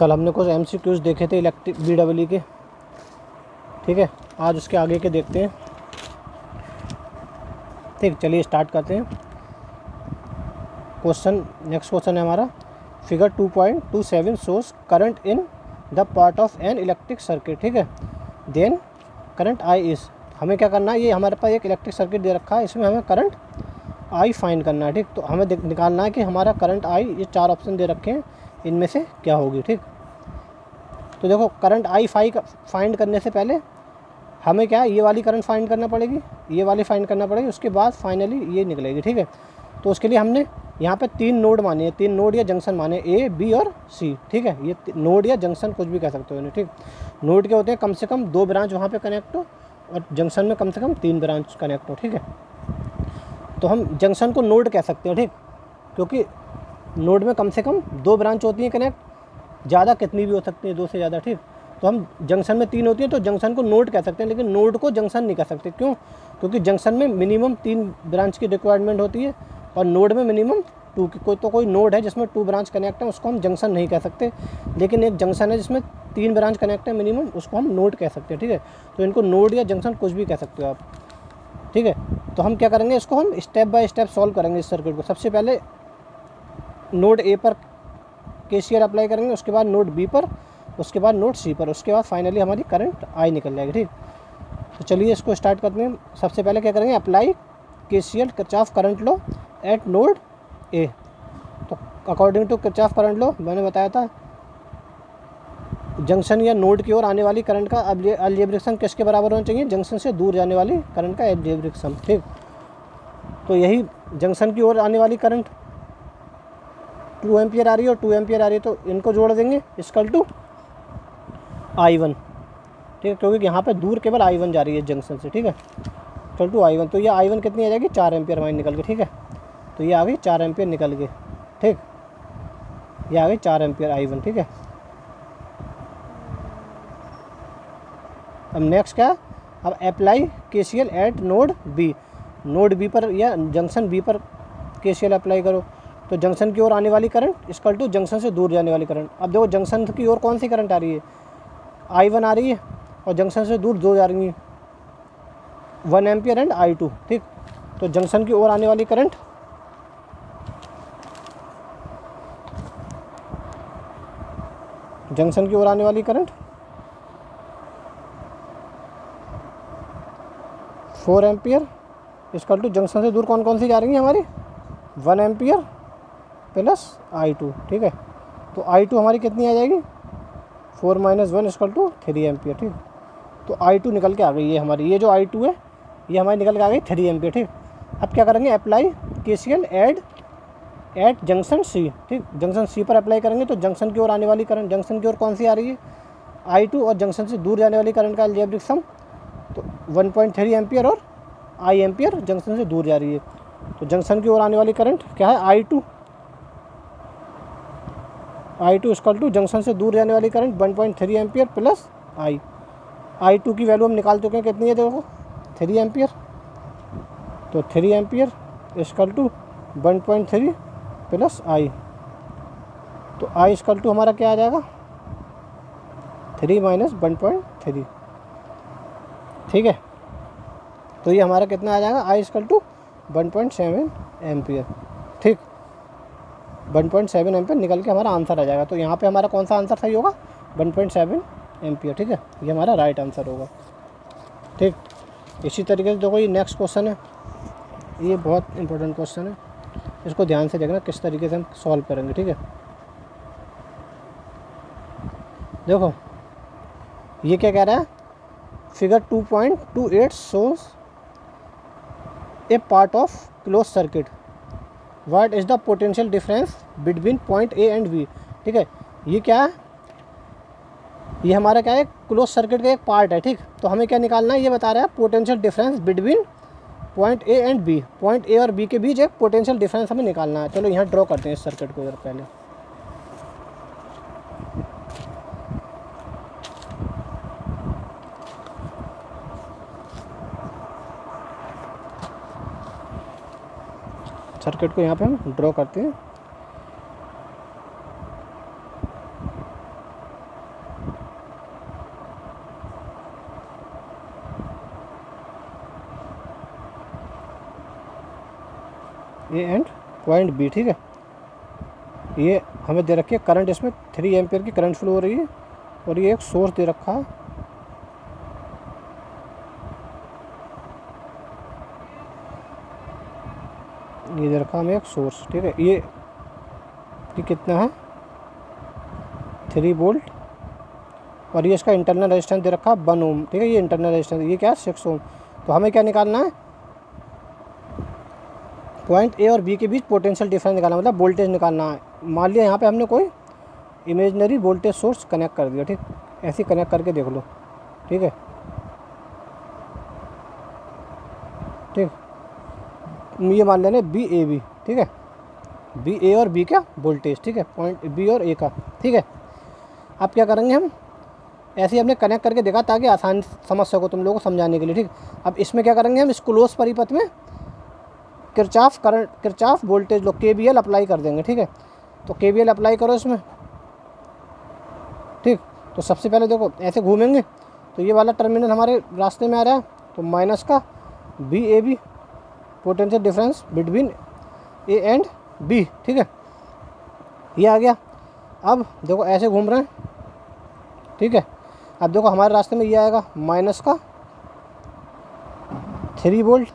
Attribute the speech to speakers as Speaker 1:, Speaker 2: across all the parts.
Speaker 1: कल हमने कुछ MCQs देखे थे इलेक्ट्रिक BEE के, ठीक है। आज उसके आगे के देखते हैं, ठीक। चलिए स्टार्ट करते हैं। नेक्स्ट क्वेश्चन है हमारा, figure 2.27 shows current in the part of an electric circuit, ठीक है। देन करंट आई इज, हमें क्या करना है, ये हमारे पास एक इलेक्ट्रिक सर्किट दे रखा है, इसमें हमें करंट आई फाइंड करना है, ठीक। तो हमें निकालना है कि हमारा करंट आई, ये 4 ऑप्शन दे रखे हैं, इनमें से क्या होगी, ठीक। तो देखो करंट आई फाइंड करने से पहले हमें क्या है, ये वाली करंट फाइंड करना पड़ेगी, ये वाली फाइंड करना पड़ेगी, उसके बाद फाइनली ये निकलेगी, ठीक है। तो उसके लिए हमने यहाँ पे 3 नोड माने हैं, 3 नोड या जंक्शन माने, A, B और C, ठीक है। ये नोड या जंक्शन कुछ भी कह सकते हो इन्हें, ठीक। नोड के होते हैं कम से कम 2 ब्रांच वहाँ पे कनेक्ट हो, और जंक्शन में कम से कम 3 ब्रांच कनेक्ट हो, ठीक है। तो हम जंक्शन को नोड कह सकते हैं, ठीक, क्योंकि नोड में कम से कम 2 ब्रांच होती हैं कनेक्ट, ज़्यादा कितनी भी हो सकती है, 2 से ज़्यादा, ठीक। तो हम जंक्शन में 3 होती है तो जंक्शन को नोड कह सकते हैं, लेकिन नोड को जंक्शन नहीं कह सकते। क्यों? क्योंकि जंक्शन में मिनिमम 3 ब्रांच की रिक्वायरमेंट होती है और नोड में मिनिमम 2 की। कोई नोड है जिसमें 2 ब्रांच कनेक्ट है, उसको हम जंक्शन नहीं कह सकते, लेकिन एक जंक्शन है जिसमें 3 ब्रांच कनेक्ट है मिनिमम, उसको हम नोड कह सकते हैं, ठीक है। तो इनको नोड या जंक्शन कुछ भी कह सकते हो आप, ठीक है। तो हम क्या करेंगे, इसको हम स्टेप बाय स्टेप सॉल्व करेंगे इस सर्किट को। सबसे पहले नोड A पर KCL अप्लाई करेंगे, उसके बाद नोड B पर, उसके बाद नोड C पर, उसके बाद फाइनली हमारी करंट आई निकल जाएगी, ठीक। तो चलिए इसको स्टार्ट करते हैं। सबसे पहले क्या करेंगे, apply KCL Kirchhoff current law at node A। तो according to Kirchhoff current law मैंने बताया था, जंक्शन या नोड की ओर आने वाली करंट का अलजेब्रिक सम किसके बराबर होना चाहिए, जंक्शन से दूर जाने वाली करंट का अलजेब्रिक सम, ठीक। तो यही जंक्शन की ओर आने वाली करंट 2 एम्पियर आ रही है और 2 एम्पियर आ रही है, तो इनको जोड़ देंगे, इक्वल टू I1, ठीक है, क्योंकि यहाँ पे दूर केवल I1 जा रही है जंक्शन से, ठीक है। इक्वल टू I1, तो ये I1 कितनी आ जाएगी, 4 एम्पियर हमारी निकल के, ठीक है। तो ये आ गई 4 एम्पियर निकल के, ठीक। ये आ गई 4 एम्पियर I1, ठीक है। अब नेक्स्ट क्या, अब apply KCL eight node B। Node B पर या जंक्शन B पर KCL अप्लाई करो, तो जंक्शन की ओर आने वाली करंट इक्वल टू जंक्शन से दूर जाने वाली करंट। अब देखो जंक्शन की ओर कौन सी करंट आ रही है, I1 आ रही है, और जंक्शन से दूर 2 जा रही हैं, 1 एम्पियर एंड I2, ठीक। तो जंक्शन की ओर आने वाली करंट, जंक्शन की ओर आने वाली current 4 ampere equal to junction से दूर कौन कौन सी जा रही है हमारी, 1 एम्पियर प्लस I2, ठीक है। तो I2 हमारी कितनी आ जाएगी, 4 - 1 इक्वल टू 3 एम्पियर, ठीक। तो I2 निकल के आ गई, ये हमारी, ये जो I2 है ये हमारी निकल के आ गई 3 एम्पियर, ठीक। अब क्या करेंगे, apply KCL at junction C, ठीक। जंक्शन C पर अप्लाई करेंगे तो जंक्शन की ओर आने वाली करंट, जंक्शन की ओर कौन सी आ रही है, I2, और जंक्शन से दूर जाने वाली करंट का अलजेब्रिक सम, तो 1.3 एम्पियर और I एम्पियर जंक्शन से दूर जा रही है। तो जंक्शन की ओर आने वाली करंट क्या है, I2 इक्वल टू जंक्शन से दूर जाने वाली करंट 1.3 एम्पियर प्लस I2 की वैल्यू हम निकाल चुके हैं, कितनी है देखो, 3 एम्पियर। तो 3 ampere equal to 1.3 plus I, तो I इक्वल टू हमारा क्या आ जाएगा, 3 - 1.3, ठीक है। तो ये हमारा कितना आ जाएगा, I इक्वल टू 1.7 एम्पियर, ठीक। 1.7 एम्पियर निकल के हमारा आंसर आ जाएगा। तो यहाँ पे हमारा कौन सा आंसर सही होगा, 1.7 एम्पियर, ठीक है। ये हमारा राइट आंसर होगा, ठीक। इसी तरीके से देखो ये नेक्स्ट क्वेश्चन है, ये बहुत इंपॉर्टेंट क्वेश्चन है, इसको ध्यान से देखना किस तरीके से हम सॉल्व करेंगे, ठीक है। देखो ये क्या कह रहा है, figure 2.28 shows A part of close circuit, what is the potential difference between point A and B, ठीक है। ये क्या है, ये हमारा क्या है, क्लोज सर्किट का एक पार्ट है, ठीक। तो हमें क्या निकालना है, ये बता रहा है potential difference between point A and B, point A और B के बीच एक पोटेंशियल डिफरेंस हमें निकालना है। चलो यहाँ ड्रॉ करते हैं इस सर्किट को इधर पहले। सर्किट को यहाँ पे हम ड्रॉ करते हैं। ए एंड पॉइंट बी, ठीक है। ये हमें दे रखी है करंट, इसमें 3 एम्पियर की करंट फ्लो हो रही है और ये एक सोर्स दे रखा है, ये दे रखा हमें एक सोर्स, ठीक है। ये कितना है 3 वोल्ट और ये इसका इंटरनल रेजिस्टेंस दे रखा है 1 ओम, ठीक है। ये इंटरनल रेजिस्टेंस, ये क्या है 6 ओम। तो हमें क्या निकालना है, पॉइंट ए और बी के बीच पोटेंशियल डिफरेंस निकालना, मतलब वोल्टेज निकालना है। मान लिया यहाँ पे हमने कोई इमेजनरी वोल्टेज सोर्स कनेक्ट कर दिया, ठीक, ऐसे कनेक्ट करके देख लो, ठीक है, ठीक। ये मान लेना बी ए बी, ठीक है, बी ए और बी का वोल्टेज, ठीक है, पॉइंट बी और ए का, ठीक है। अब क्या करेंगे हम, ऐसे ही हमने कनेक्ट करके देखा ताकि आसान समझ सको तुम लोगों को समझाने के लिए, ठीक। अब इसमें क्या करेंगे हम, इस क्लोज परिपथ में किरचॉफ वोल्टेज लो KVL अप्लाई कर देंगे, ठीक है। तो KVL अप्लाई करो इसमें, ठीक। तो सबसे पहले देखो ऐसे घूमेंगे तो ये वाला टर्मिनल हमारे रास्ते में आ रहा है, तो माइनस का BAB potential difference between A and B, ठीक है, ये आ गया। अब देखो ऐसे घूम रहे हैं, ठीक है। अब देखो हमारे रास्ते में ये आएगा माइनस का 3 वोल्ट,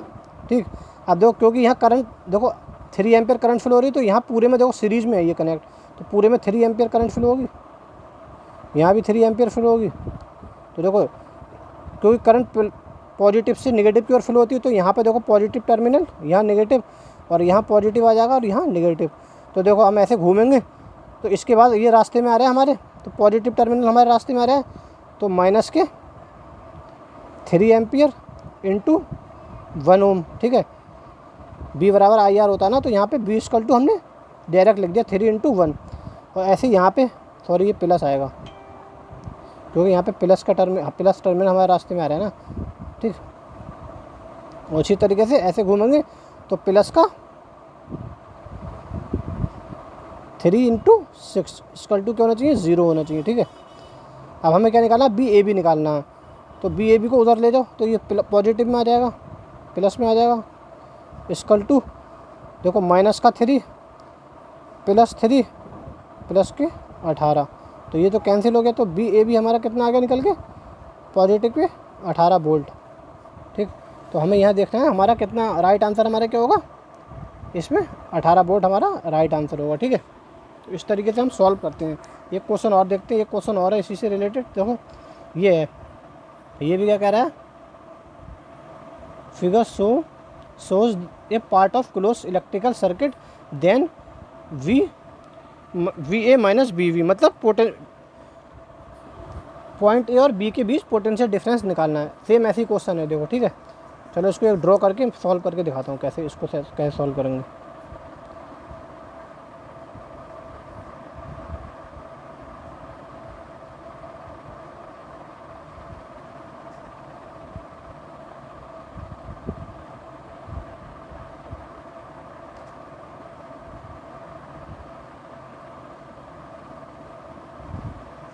Speaker 1: ठीक। अब देखो क्योंकि यहाँ करंट देखो 3 एम्पियर करंट फ्लो हो रही है, तो यहाँ पूरे में देखो सीरीज में है ये कनेक्ट, तो पूरे में 3 एम्पियर करंट फ्लो होगी, यहाँ भी 3 एम्पियर फ्लो होगी। तो देखो क्योंकि करंट पॉजिटिव से नेगेटिव की ओर फ्लो होती है, तो यहाँ पे देखो पॉजिटिव टर्मिनल, यहाँ नेगेटिव, और यहाँ पॉजिटिव आ जाएगा और यहाँ नेगेटिव। तो देखो हम ऐसे घूमेंगे तो इसके बाद ये रास्ते में आ रहा है हमारे, तो पॉजिटिव टर्मिनल हमारे रास्ते में आ रहा है, तो माइनस के 3 एम्पियर इंटू 1 ओम, ठीक है। B बराबर IR होता है ना, तो यहाँ पे B इक्वल टू हमने डायरेक्ट लिख दिया 3 इंटू 1, और ऐसे यहाँ पे सॉरी ये प्लस आएगा क्योंकि यहाँ पे प्लस टर्मिनल हमारे रास्ते में आ रहा है ना, ठीक। और उसी तरीके से ऐसे घूमेंगे तो प्लस का 3 इंटू 6 इक्वल टू क्या होना चाहिए, 0 होना चाहिए, ठीक है। अब हमें क्या निकालना है, BAB निकालना है, तो BAB को उधर ले जाओ तो ये पॉजिटिव में आ जाएगा, प्लस में आ जाएगा, इक्वल टू देखो माइनस का 3 प्लस 3 प्लस के 18, तो ये तो कैंसिल हो गया, तो BAB हमारा कितना आ गया निकल के, पॉजिटिव पे 18 वोल्ट, ठीक। तो हमें यहाँ देखना है हमारा कितना राइट आंसर हमारा क्या होगा, इसमें 18 वोल्ट हमारा राइट आंसर होगा, ठीक है। तो इस तरीके से हम सॉल्व करते हैं। एक क्वेश्चन और देखते हैं, एक क्वेश्चन और है इसी से रिलेटेड, देखो ये है, ये भी क्या कह रहा है, figure shows a part of closed electrical circuit then VA minus BV, मतलब पॉइंट A और B के बीच पोटेंशियल डिफरेंस निकालना है। सेम ऐसी क्वेश्चन है देखो, ठीक है। चलो इसको एक ड्रॉ करके सॉल्व करके दिखाता हूँ कैसे इसको कैसे सॉल्व करेंगे।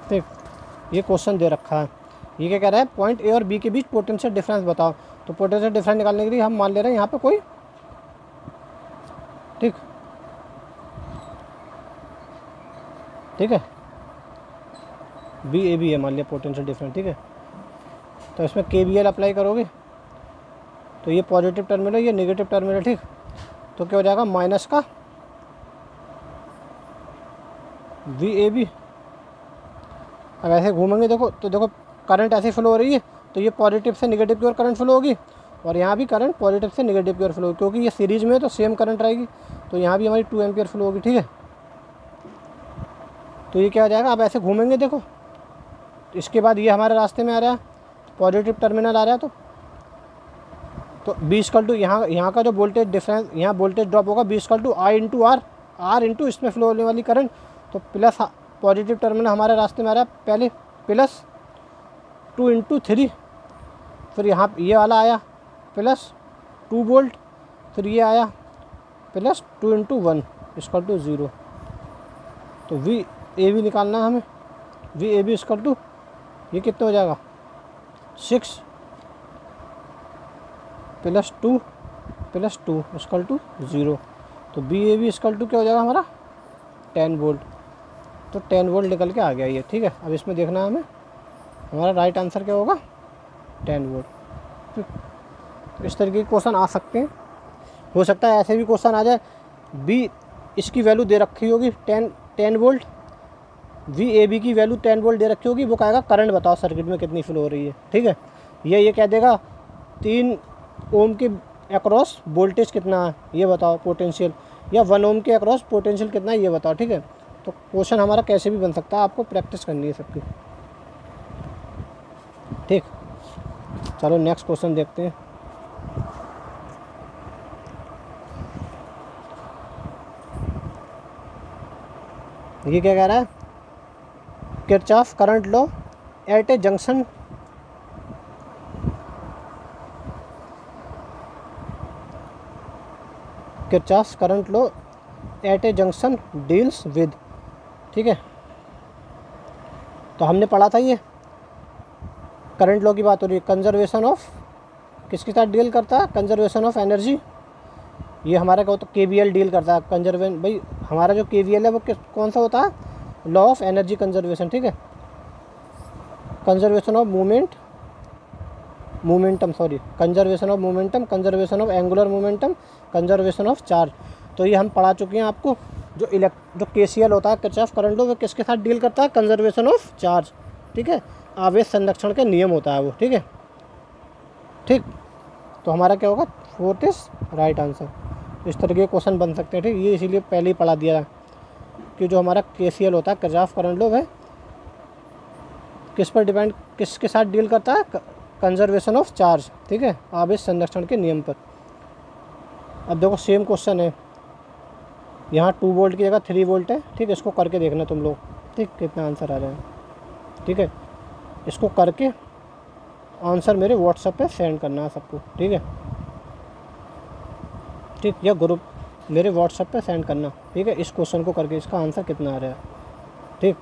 Speaker 1: ठीक, ये क्वेश्चन दे रखा है, ये क्या कह रहा है, पॉइंट A और B के बीच पोटेंशियल डिफरेंस बताओ। तो पोटेंशियल डिफरेंस निकालने के लिए हम मान ले रहे हैं यहाँ पे कोई, ठीक है, BAB है मान लिया पोटेंशियल डिफरेंस, ठीक है। तो इसमें KVL अप्लाई करोगे तो ये पॉजिटिव टर्मिनल, ये नेगेटिव टर्मिनल, ठीक। तो क्या हो जाएगा, माइनस का VAB। अब ऐसे घूमेंगे देखो, तो देखो करंट ऐसे फ्लो हो रही है, तो ये पॉजिटिव से नेगेटिव की ओर करंट फ्लो होगी, और यहाँ भी करंट पॉजिटिव से नेगेटिव की ओर फ्लो होगी, क्योंकि ये सीरीज में है तो सेम करंट रहेगी, तो यहाँ भी हमारी 2 एम्पियर फ्लो होगी, ठीक है। तो ये क्या हो जाएगा, अब ऐसे घूमेंगे देखो, इसके बाद ये हमारे रास्ते में आ रहा है, पॉजिटिव टर्मिनल आ रहा है, तो B इक्वल टू यहाँ का जो वोल्टेज डिफरेंस, यहाँ वोल्टेज ड्रॉप होगा, B equal to I into R into इसमें फ्लो होने वाली करंट, तो प्लस पॉजिटिव टर्मिनल हमारे रास्ते में आ रहा है, पहले प्लस 2 इंटू 3, फिर यहाँ ये वाला आया प्लस 2 वोल्ट, फिर ये आया प्लस 2 इंटू 1 इक्वल टू 0। तो VAB निकालना है हमें, VAB इक्वल टू ये कितना हो जाएगा, 6 प्लस 2 इक्वल टू 0। तो B A B equal to क्या हो जाएगा हमारा 10 वोल्ट। तो 10 वोल्ट निकल के आ गया ये, ठीक है। अब इसमें देखना है हमें हमारा राइट आंसर क्या होगा 10 वोल्ट। तो इस तरीके के क्वेश्चन आ सकते हैं। हो सकता है ऐसे भी क्वेश्चन आ जाए बी इसकी वैल्यू दे रखी होगी 10 वोल्ट, वी ए बी की वैल्यू 10 वोल्ट दे रखी होगी, वो कहेगा करंट बताओ सर्किट में कितनी फ्लो हो रही है, ठीक है। ये कह देगा 3 ओम के अक्रॉस वोल्टेज कितना है ये बताओ पोटेंशियल, या 1 ओम के अक्रॉस पोटेंशियल कितना है ये बताओ, ठीक है। तो क्वेश्चन हमारा कैसे भी बन सकता है, आपको प्रैक्टिस करनी है सबकी, ठीक। चलो नेक्स्ट क्वेश्चन देखते हैं। ये क्या कह रहा है, Kirchhoff current law eight A junction Kirchhoff current law eight A junction deals with, ठीक है। तो हमने पढ़ा था ये करंट लॉ की बात हो रही है, कंजर्वेशन ऑफ किसके साथ डील करता है, कंजर्वेशन ऑफ एनर्जी। ये हमारा क्या होता है केवीएल डील करता है कंजर्वेशन, भाई हमारा जो केवीएल है वो कौन सा होता है, लॉ ऑफ एनर्जी कंजर्वेशन, ठीक है। Conservation of momentum sorry conservation of momentum, conservation of angular momentum, conservation of charge. तो ये हम पढ़ा चुके हैं आपको। जो केसीएल होता है किरचॉफ करंट लॉ वो किसके साथ डील करता है, कंजर्वेशन ऑफ चार्ज, ठीक है। आवेश संरक्षण के नियम होता है वो, ठीक है, ठीक। तो हमारा क्या होगा 4th इज राइट आंसर। इस तरह के क्वेश्चन बन सकते हैं, ठीक। ये इसीलिए पहले ही पढ़ा दिया कि जो हमारा केसीएल होता है किरचॉफ करंट लॉ है किस पर डिपेंड, किसके साथ डील करता है, कंजर्वेशन ऑफ चार्ज, ठीक है, आवेश संरक्षण के नियम पर। अब देखो सेम क्वेश्चन है, यहाँ 2 वोल्ट की जगह 3 वोल्ट है, ठीक है। इसको करके देखना तुम लोग, ठीक, कितना आंसर आ रहा है, ठीक है। इसको करके आंसर मेरे व्हाट्सएप पे सेंड करना है सबको, ठीक है, ठीक, या ग्रुप मेरे व्हाट्सएप पे सेंड करना, ठीक है। इस क्वेश्चन को करके इसका आंसर कितना आ रहा है, ठीक।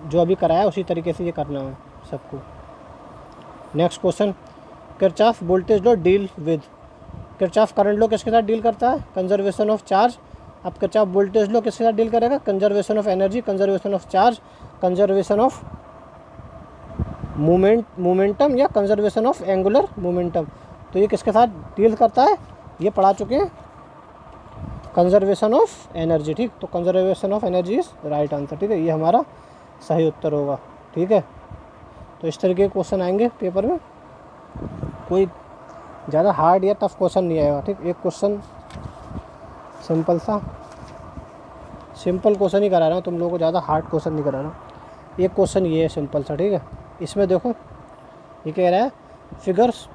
Speaker 1: जो अभी कराया उसी तरीके से ये करना है सबको। Next question, Kirchhoff voltage law deal with, Kirchhoff current law किसके साथ डील करता है, कंजर्वेशन ऑफ चार्ज। अब किरचॉफ वोल्टेज लॉ किसके साथ डील करेगा, conservation of energy, conservation of charge, conservation of momentum या कंजर्वेशन ऑफ एंगुलर मोमेंटम। तो ये किसके साथ डील करता है, ये पढ़ा चुके हैं, कंजर्वेशन ऑफ एनर्जी, ठीक। तो conservation of energy is right answer, ठीक है। ये हमारा सही उत्तर होगा, ठीक है। तो इस तरीके के क्वेश्चन आएंगे पेपर में, कोई ज़्यादा हार्ड या टफ क्वेश्चन नहीं आएगा, ठीक। एक क्वेश्चन सिंपल क्वेश्चन ही करा रहा हूँ तुम लोगों को, ज़्यादा हार्ड क्वेश्चन नहीं करा रहा हूँ। एक क्वेश्चन ये है सिंपल सा, ठीक है। इसमें देखो ये कह रहा है फिगर्स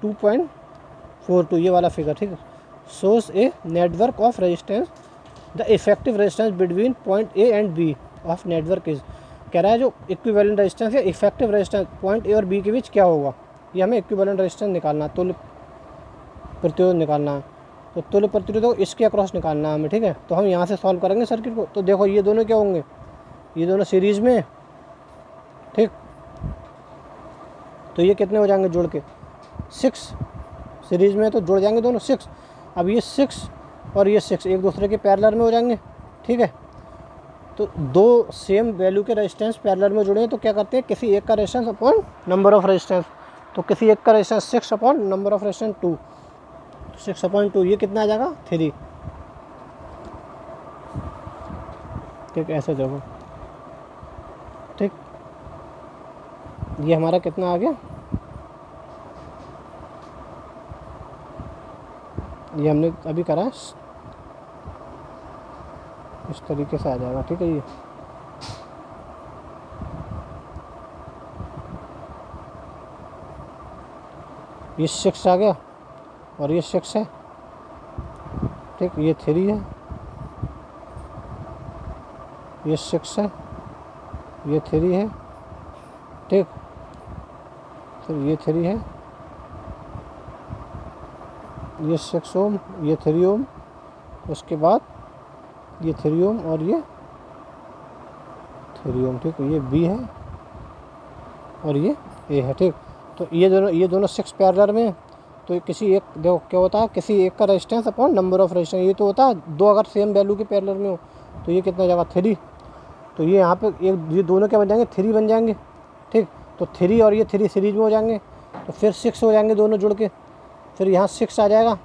Speaker 1: 2.42 ये वाला फिगर, ठीक है, shows a network of resistance, the effective resistance between point A and B of network is. कह रहा है जो इक्विवेलेंट रेजिस्टेंस या इफेक्टिव रेजिस्टेंस पॉइंट ए और बी के बीच क्या होगा, ये हमें इक्विवेलेंट रेजिस्टेंस निकालना, तुल्य प्रतिरोध निकालना है। तो तुल्य प्रतिरोध को इसके अक्रॉस निकालना है हमें, ठीक है। तो हम यहाँ से सॉल्व करेंगे सर्किट को। तो देखो ये दोनों क्या होंगे, ये दोनों सीरीज में, ठीक। तो ये कितने हो जाएंगे जोड़ के 6, सीरीज में तो जुड़ जाएंगे दोनों 6। अब ये 6 और ये 6 एक दूसरे के पैरेलल में हो जाएंगे, ठीक है। तो दो सेम वैल्यू के रेजिस्टेंस पैरेलल में जुड़े हैं, तो क्या करते हैं किसी एक का resistance upon number of resistance. तो किसी एक का resistance 6 upon number of resistance 2, 6/2 ये कितना आ जाएगा 3, ठीक। ऐसे देखो, ठीक। ये हमारा कितना आ गया, ये हमने अभी करा है, इस तरीके से आ जाएगा, ठीक है। ये 6 आ गया और ये 6 है, ठीक। ये 3 है, ये 6 है, ये 3 है, ठीक। फिर ये 3 है, ये 6 ओम, ये 3 ओम, उसके बाद ये 3 ओम और ये 3 ओम, ठीक। ये बी है और ये ए है, ठीक। तो ये दोनों 6 पैरेलल में, तो किसी एक, देखो क्या होता है, किसी एक का resistance upon number of resistance, ये तो होता है दो अगर सेम वैल्यू के पैरेलल में हो, तो ये कितना हो जाएगा 3। तो ये यहाँ पे एक, ये दोनों क्या बन जाएंगे 3 बन जाएंगे, ठीक। तो 3 और ये 3 सीरीज में हो जाएंगे, तो फिर 6 हो जाएंगे दोनों जुड़ के, फिर यहाँ 6 आ जाएगा,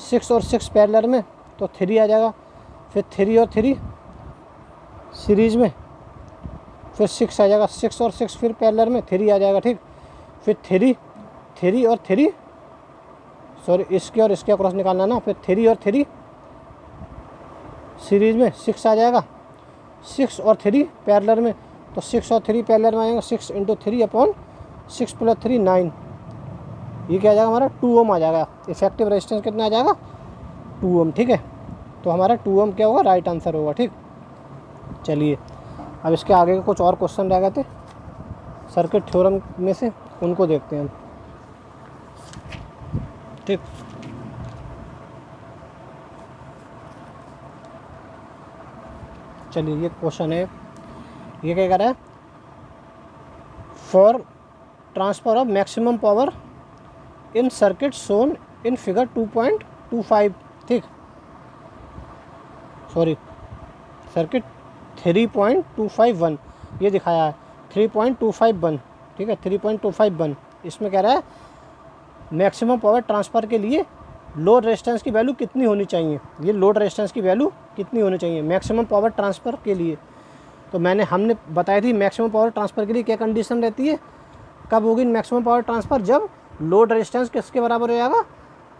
Speaker 1: 6 और 6 पैरेलल में तो 3 आ जाएगा, फिर 3 और 3 सीरीज में, फिर 6 आ जाएगा, 6 और 6 फिर पैरेलल में 3 आ जाएगा, ठीक। फिर 3 और 3, सॉरी इसके और इसके अक्रॉस निकालना ना, फिर 3 और 3 सीरीज में 6 आ जाएगा, 6 और 3 पैरेलल में, तो 6 और 3 पैरेलल में आएगा, 6 × 3 अपॉन 6 + 3 9, ये क्या आ जाएगा हमारा 2 ओम आ जाएगा। इफेक्टिव रेजिस्टेंस कितना आ जाएगा 2 ओम, ठीक है। तो हमारा 2 ओम क्या होगा, राइट आंसर होगा, ठीक। चलिए अब इसके आगे के कुछ और क्वेश्चन रह गए थे सर्किट थ्योरम में से, उनको देखते हैं हम, ठीक। चलिए ये क्वेश्चन है, ये क्या कह रहा है, for transfer of maximum power in circuit shown in figure 2.25, ठीक, सॉरी सर्किट 3.251 ये दिखाया है 3.251, ठीक है 3.251। इसमें कह रहा है मैक्सिमम पावर ट्रांसफ़र के लिए लोड रेजिस्टेंस की वैल्यू कितनी होनी चाहिए, ये लोड रेजिस्टेंस की वैल्यू कितनी होनी चाहिए मैक्सिमम पावर ट्रांसफ़र के लिए। तो हमने बताई थी मैक्सिमम पावर ट्रांसफ़र के लिए क्या कंडीशन रहती है, कब होगी मैक्सिमम पावर ट्रांसफ़र, जब लोड रेजिस्टेंस किसके बराबर हो जाएगा,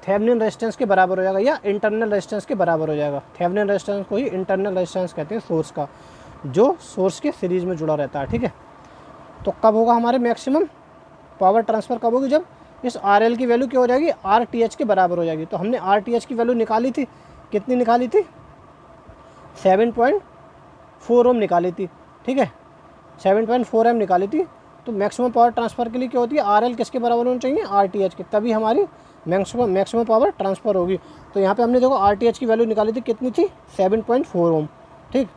Speaker 1: थेवेनिन रेजिस्टेंस के बराबर हो जाएगा या इंटरनल रेजिस्टेंस के बराबर हो जाएगा। थेवेनिन रेजिस्टेंस को ही इंटरनल रेजिस्टेंस कहते हैं, सोर्स का, जो सोर्स के सीरीज में जुड़ा रहता है, ठीक है। तो कब होगा हमारे मैक्सिमम पावर ट्रांसफ़र, कब होगी, जब इस RL की वैल्यू क्या हो जाएगी, RTH के बराबर हो जाएगी। तो हमने RTH की वैल्यू निकाली थी, कितनी निकाली थी, 7.4 ओम निकाली थी, ठीक है 7.4 एम निकाली थी। तो मैक्सिमम पावर ट्रांसफ़र के लिए क्या होती है, RL किसके बराबर होनी चाहिए, RTH के, तभी हमारी मैक्सिमम पावर ट्रांसफ़र होगी। तो यहाँ पे हमने देखो RTH की वैल्यू निकाली थी, कितनी थी 7.4 ओम, ठीक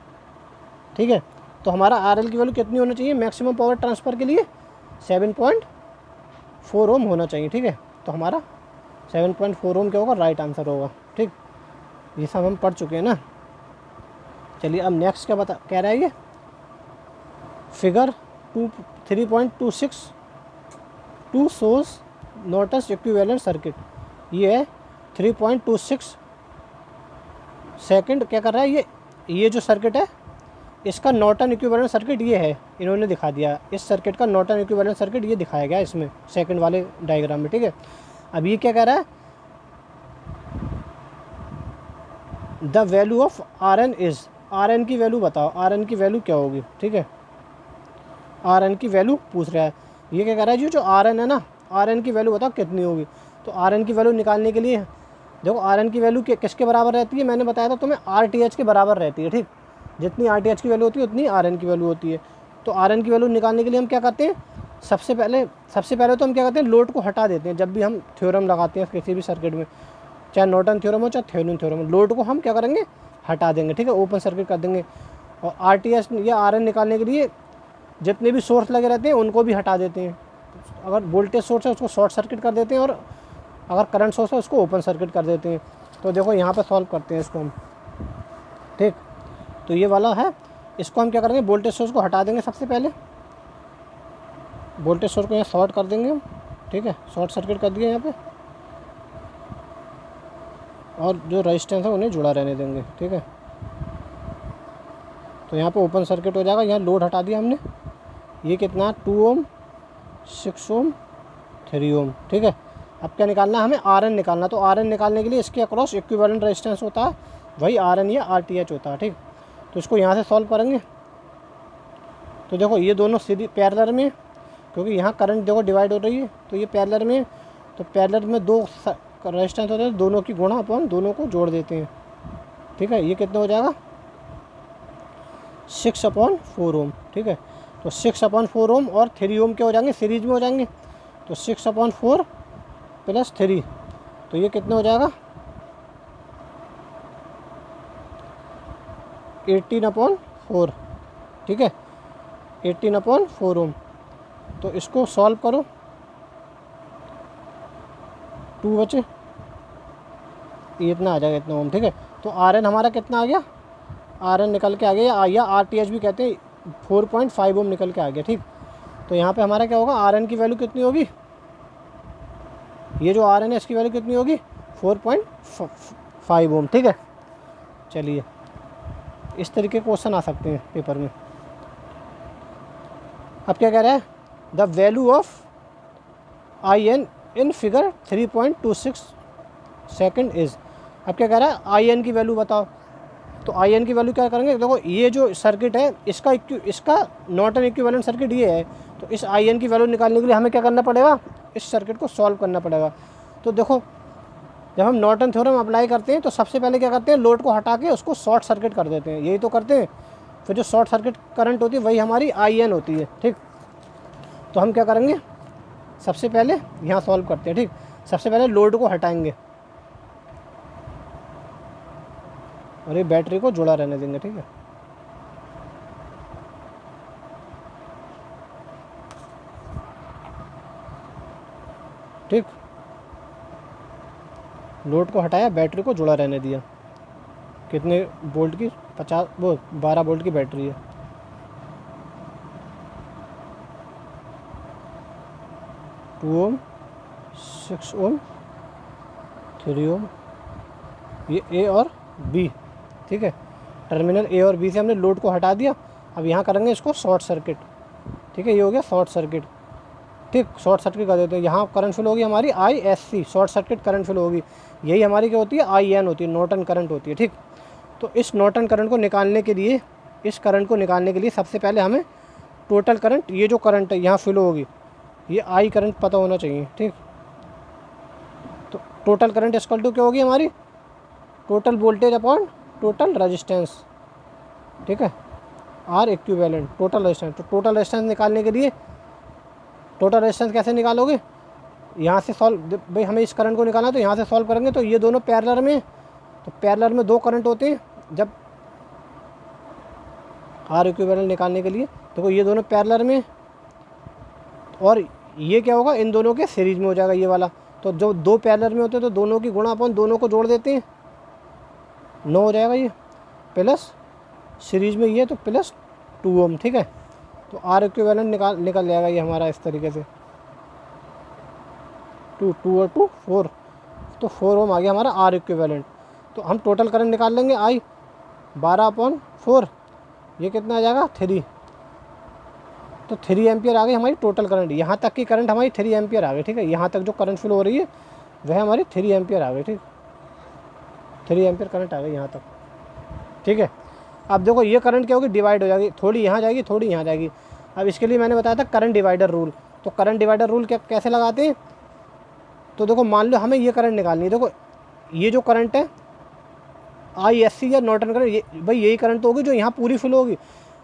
Speaker 1: है। तो हमारा RL की वैल्यू कितनी होनी चाहिए मैक्सिमम पावर ट्रांसफ़र के लिए, 7.4 ओम होना चाहिए, ठीक है। तो हमारा 7.4 ओम क्या होगा, राइट आंसर होगा, ठीक। ये सब हम पढ़ चुके हैं ना। चलिए अब नेक्स्ट क्या कह रहा है, ये figure 3.26 to source Norton equivalent circuit, ये है 3.26 सेकंड क्या कर रहा है, ये जो सर्किट है इसका नॉर्टन इक्विवेलेंट सर्किट ये है, इन्होंने दिखा दिया इस सर्किट का नॉर्टन इक्विवेलेंट सर्किट ये दिखाया गया इसमें सेकंड वाले डायग्राम में, ठीक है। अब ये क्या कह रहा है, the value of RN is, RN की वैल्यू बताओ, RN की वैल्यू क्या होगी, ठीक है। RN की वैल्यू पूछ रहा है, ये क्या कह रहा है, जो RN है ना, RN की वैल्यू बताओ कितनी होगी। तो RN की वैल्यू निकालने के लिए देखो RN की वैल्यू किसके बराबर रहती है, मैंने बताया था तुम्हें RTH के बराबर रहती है, ठीक। जितनी RTH की वैल्यू होती है उतनी RN की वैल्यू होती है। तो RN की वैल्यू निकालने के लिए हम क्या करते हैं, सबसे पहले तो हम क्या करते हैं, लोड को हटा देते हैं। जब भी हम थ्योरम लगाते हैं किसी भी सर्किट में, चाहे नॉर्टन थ्योरम हो चाहे थेवेनिन थ्योरम हो, लोड को हम क्या करेंगे, हटा देंगे, ठीक है, ओपन सर्किट कर देंगे। और RTH या RN निकालने के लिए जितने भी सोर्स लगे रहते हैं उनको भी हटा देते हैं। अगर वोल्टेज सोर्स है उसको शॉर्ट सर्किट कर देते हैं, और अगर करंट सोर्स है उसको ओपन सर्किट कर देते हैं। तो देखो यहाँ पे सॉल्व करते हैं इसको हम, ठीक। तो ये वाला है, इसको हम क्या करेंगे, वोल्टेज सोर्स को हटा देंगे। सबसे पहले वोल्टेज सोर्स को यहाँ शॉर्ट कर देंगे हम, ठीक है, शॉर्ट सर्किट कर दिया यहाँ पे, और जो रेजिस्टेंस है उन्हें जुड़ा रहने देंगे, ठीक है। तो यहाँ पे ओपन सर्किट हो जाएगा। यहाँ लोड हटा दिया हमने, ये कितना 2 ओम 6 ओम 3 ओम, ठीक है। अब क्या निकालना है हमें, RN निकालना। तो RN निकालने के लिए इसके अक्रॉस इक्विवेलेंट रेजिस्टेंस होता है, वही RN या RTH होता है, ठीक। तो इसको यहाँ से सॉल्व करेंगे। तो देखो ये दोनों सीधी पैरेलल में, क्योंकि यहाँ करंट देखो डिवाइड हो रही है, तो ये पैरेलल में, तो पैरेलल में दो रेजिस्टेंस होते हैं, दोनों की गुणा अपन दोनों को जोड़ देते हैं, ठीक है। ये कितना हो जाएगा 6/4 ओम, ठीक है। तो 6/4 ओम और 3 ओम क्या हो जाएंगे, सीरीज में हो जाएंगे। तो 6/4 + 3, तो ये कितना हो जाएगा 18/4, ठीक है 18/4 ओम। तो इसको सॉल्व करो, 2 बचे, ये इतना आ जाएगा, इतना ओम। ठीक है, तो आर एन हमारा कितना आ गया, आर एन निकल के आ गया, या आर टी एच भी कहते हैं, 4.5 ओम निकल के आ गया। ठीक, तो यहाँ पे हमारा क्या होगा, आर एन की वैल्यू कितनी होगी, ये जो आर एन है इसकी वैल्यू कितनी होगी, 4.5 ओम। ठीक है, चलिए इस तरीके के क्वेश्चन आ सकते हैं पेपर में। अब क्या कह रहा है, the value of I N in figure 3.26 second is. अब क्या कह रहा है, आई एन की वैल्यू बताओ। तो आई एन की वैल्यू क्या करेंगे, देखो ये जो सर्किट है इसका नॉर्टन इक्विवेलेंट सर्किट ये है, तो इस आई एन की वैल्यू निकालने के लिए हमें क्या करना पड़ेगा, इस सर्किट को सॉल्व करना पड़ेगा। तो देखो जब हम नॉर्टन थ्योरम अप्लाई करते हैं तो सबसे पहले क्या करते हैं, लोड को हटा के उसको शॉर्ट सर्किट कर देते हैं, यही तो करते हैं। फिर जो शॉर्ट सर्किट करंट होती है वही हमारी आई एन होती है। ठीक, तो हम क्या करेंगे, सबसे पहले यहाँ सॉल्व करते हैं। ठीक, सबसे पहले लोड को हटाएंगे और ये बैटरी को जुड़ा रहने देंगे। ठीक है, ठीक, लोड को हटाया, बैटरी को जुड़ा रहने दिया। कितने वोल्ट की, 12 वोल्ट की बैटरी है। टू ओम, 6 ओम, 3 ओम, ये ए और बी। ठीक है, टर्मिनल ए और बी से हमने लोड को हटा दिया। अब यहाँ करेंगे इसको शॉर्ट सर्किट। ठीक है, ये हो गया शॉर्ट सर्किट। ठीक, शॉर्ट सर्किट कर देते हैं। यहाँ करंट फ्लो होगी हमारी I S C, short circuit current flow होगी। यही हमारी क्या होती है, आई एन होती है, नॉर्टन करंट होती है। ठीक, तो इस नॉर्टन करंट को निकालने के लिए, इस करंट को निकालने के लिए सबसे पहले हमें टोटल करंट, ये जो करंट है यहाँ फ्लो होगी, ये आई करंट पता होना चाहिए। ठीक, तो टोटल करंट इक्वल टू क्या होगी हमारी, total voltage upon total resistance. ठीक है, आर इक्विवेलेंट टोटल रेजिस्टेंस। तो टोटल रेजिस्टेंस निकालने के लिए, टोटल रेजिस्टेंस कैसे निकालोगे, यहाँ से सॉल्व, भाई हमें इस करंट को निकालना, तो यहाँ से सॉल्व करेंगे तो ये दोनों पैरेलल में, तो पैरेलल में 2 करंट होते हैं जब आर इक्विवेलेंट निकालने के लिए। देखो ये दोनों पैरेलल में, और ये क्या होगा, इन दोनों के सीरीज में हो जाएगा ये वाला। तो जो 2 पैरेलल में होते हैं तो दोनों की गुणा अपन दोनों को जोड़ देते हैं, 9 हो जाएगा ये, प्लस सीरीज में ये तो प्लस 2 ओम। ठीक है, तो आर इक्विवेलेंट निकल जाएगा ये हमारा इस तरीके से, 2 और 2 4, तो 4 ओम आ गया हमारा आर इक्विवेलेंट। तो हम टोटल करंट निकाल लेंगे, आई 12/4, ये कितना आ जाएगा 3, तो 3 एम्पियर आ गई हमारी टोटल करंट। यहाँ तक की करंट हमारी 3 एम्पियर आ गई। ठीक है, यहाँ तक जो करंट फ्लो हो रही है वह हमारी 3 एम्पियर आ गई। ठीक, 3 एम्पियर करंट आ गई यहाँ तक। ठीक है, अब देखो ये करंट क्या होगी, डिवाइड हो जाएगी, थोड़ी यहाँ जाएगी, थोड़ी यहाँ जाएगी। अब इसके लिए मैंने बताया था करंट डिवाइडर रूल। तो करंट डिवाइडर रूल कैसे लगाते हैं, तो देखो मान लो हमें ये करंट निकालनी है। देखो ये जो करंट है आई एस सी या नॉर्टन करंट, ये भाई यही करंट तो होगी जो यहाँ पूरी फ्लो होगी।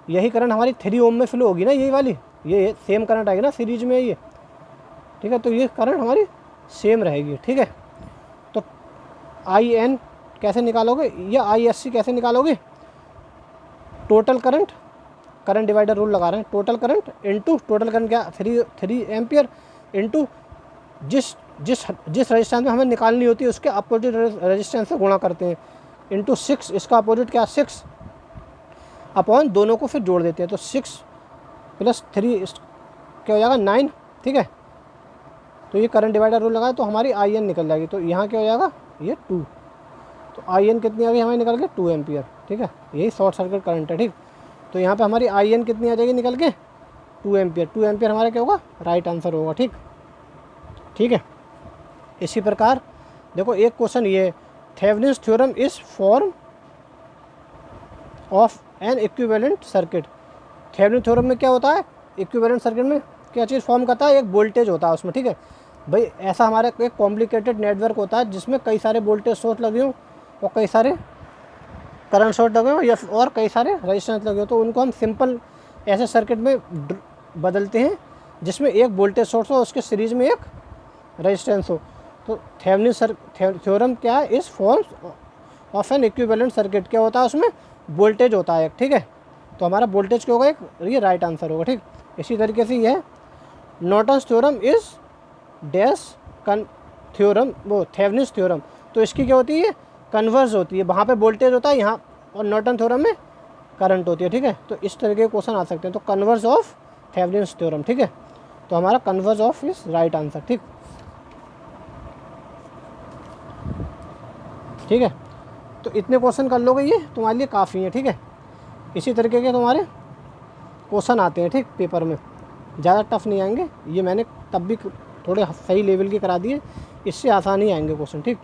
Speaker 1: यही करंट हमारी 3 ओम में फ्लो होगी ना, यही वाली, ये सेम करंट आएगी ना सीरीज में ये। ठीक है, तो ये करंट हमारी सेम रहेगी। ठीक है, तो आई एन कैसे निकालोगे या आई एस सी कैसे निकालोगे, total current, current divider rule लगा रहे हैं, total current into total current क्या 3 एम्पियर इनटू जिस जिस जिस रेजिस्टेंस में हमें निकालनी होती है उसके अपोजिट रेजिस्टेंस से गुणा करते हैं, इनटू 6, इसका अपोजिट क्या 6, अपॉन दोनों को फिर जोड़ देते हैं। तो 6 + 3 क्या हो जाएगा 9। ठीक है, तो ये करंट डिवाइडर रूल लगा तो हमारी आई एन निकल जाएगी। तो यहाँ क्या हो जाएगा, ये 2, तो आई एन कितनी आ गई हमारी निकल के 2 एम्पियर। ठीक है, यही शॉर्ट सर्किट करंट है। ठीक, तो यहाँ पे हमारी आई एन कितनी आ जाएगी निकल के 2 एम्पियर। 2 एम्पियर हमारा क्या होगा, राइट आंसर होगा। ठीक, ठीक है। इसी प्रकार देखो एक क्वेश्चन ये, Thevenin's theorem is form of N equivalent circuit. Thevenin theorem में क्या होता है, इक्विवेलेंट सर्किट में क्या चीज़ फॉर्म करता है, एक वोल्टेज होता है उसमें। ठीक है भाई, ऐसा हमारा एक कॉम्प्लिकेटेड नेटवर्क होता है जिसमें कई सारे वोल्टेज सोर्स लगे हों और कई सारे करंट सोर्स लगे हों या और कई सारे रेजिस्टेंस लगे हों, तो उनको हम सिंपल ऐसे सर्किट में बदलते हैं जिसमें एक वोल्टेज सोर्स हो, उसके सीरीज में एक रेजिस्टेंस हो। तो थेवेनिन थ्योरम क्या है, इस form of N equivalent circuit क्या होता है, उसमें वोल्टेज होता है एक। ठीक है, तो हमारा वोल्टेज क्या होगा एक, ये राइट आंसर होगा। ठीक, इसी तरीके से ये है Norton's theorem is dash theorem, वो थेवेनिन्स थ्योरम, तो इसकी क्या होती है, कन्वर्स होती है, वहाँ पे वोल्टेज होता है यहाँ, और नॉर्टन थ्योरम में करंट होती है, ठीक है। तो इस तरह के क्वेश्चन आ सकते हैं। तो कन्वर्स ऑफ थेवेनिन्स थ्योरम, ठीक है। तो हमारा converse of is right answer, ठीक ठीक है। तो इतने क्वेश्चन कर लोगे, ये तुम्हारे लिए काफ़ी है, ठीक है। इसी तरीके के तुम्हारे क्वेश्चन आते हैं, ठीक, पेपर में, ज़्यादा टफ नहीं आएंगे। ये मैंने तब भी थोड़े सही लेवल के करा दिए, इससे आसान ही आएंगे क्वेश्चन, ठीक।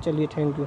Speaker 1: चलिए, थैंक यू।